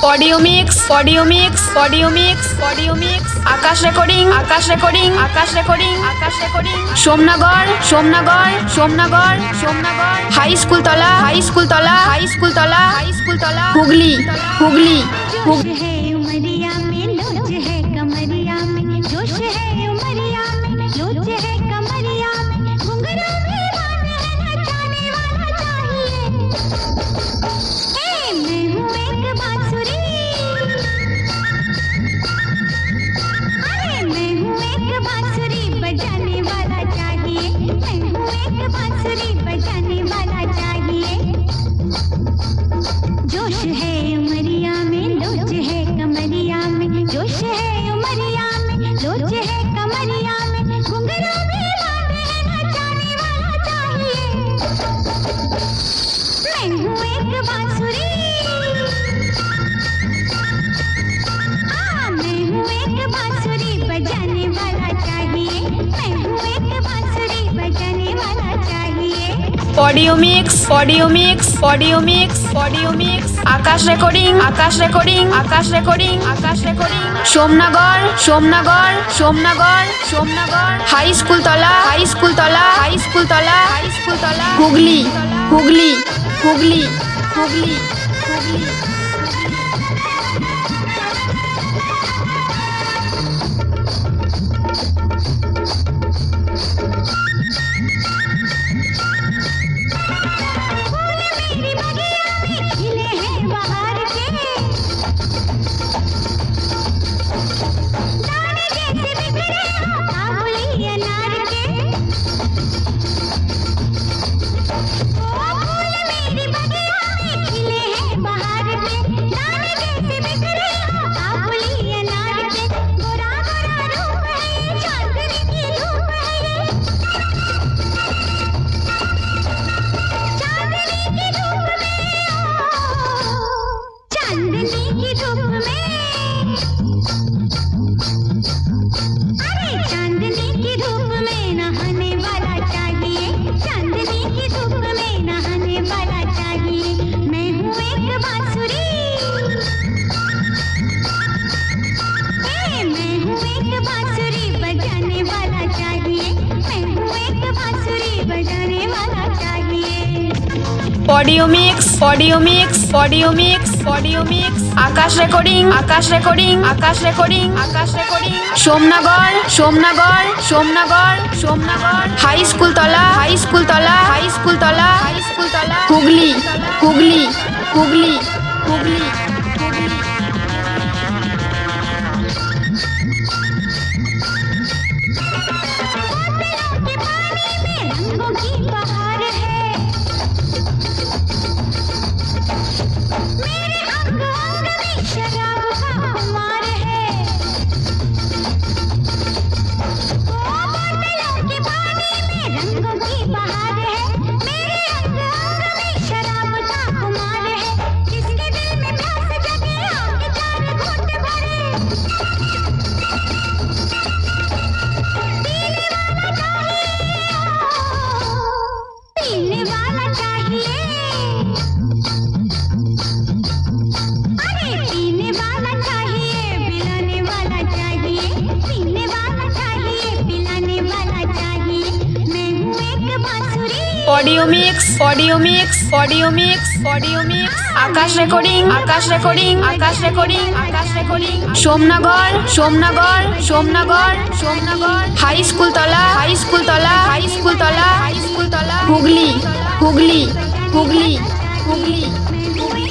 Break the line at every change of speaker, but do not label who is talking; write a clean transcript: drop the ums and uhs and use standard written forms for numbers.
audio mix audio mix audio mix audio mix Akash recording Akash recording Akash recording Akash recording Somnagar Somnagar Somnagar Somnagar high school Tala high school Tala high school Tala high school Tala Hooghly Hooghly
जोश है उमरिया में लोच है कमरिया में जोश है उमरिया में लोच है कमरिया में घुंघरू भी मान है नचाने वाला चाहिए मैं हूँ एक बांसुरी अरे मैं हूँ एक बांसुरी बजाने वाला चाहिए मैं हूँ एक बांसुरी बजाने वाला चाहिए जोश है उमरिया में लोच है कमरिया में जोश है उमरिया में लोच है कमरिया में घुंघरू भी मान है नचाने वाला चाहिए मैं हूँ एक बांसुरी मैं हूँ एक बांसुरी बजाने वाला चाहिए मैं हूँ एक बांसुरी बजाने वाला चाहिए
audio mix audio mix audio mix audio mix Akash recording Akash recording Akash recording Akash recording Somnagar Somnagar Somnagar Somnagar high school Tala high school Tala high school Tala high school Tala Hooghly Hooghly Hooghly Hooghly Hooghly audio mix audio mix audio mix audio mix Akash recording Akash recording Akash recording Akash recording Somnagar Somnagar Somnagar Somnagar high school Tala high school Tala high school Tala high school Tala Hooghly Hooghly Hooghly Hooghly audio mix audio mix audio mix audio mix Akash recording Akash recording Akash recording Akash recording Somnagar Somnagar Somnagar Somnagar high school Tala high school Tala high school Tala high school Tala Hooghly Hooghly Hooghly Hooghly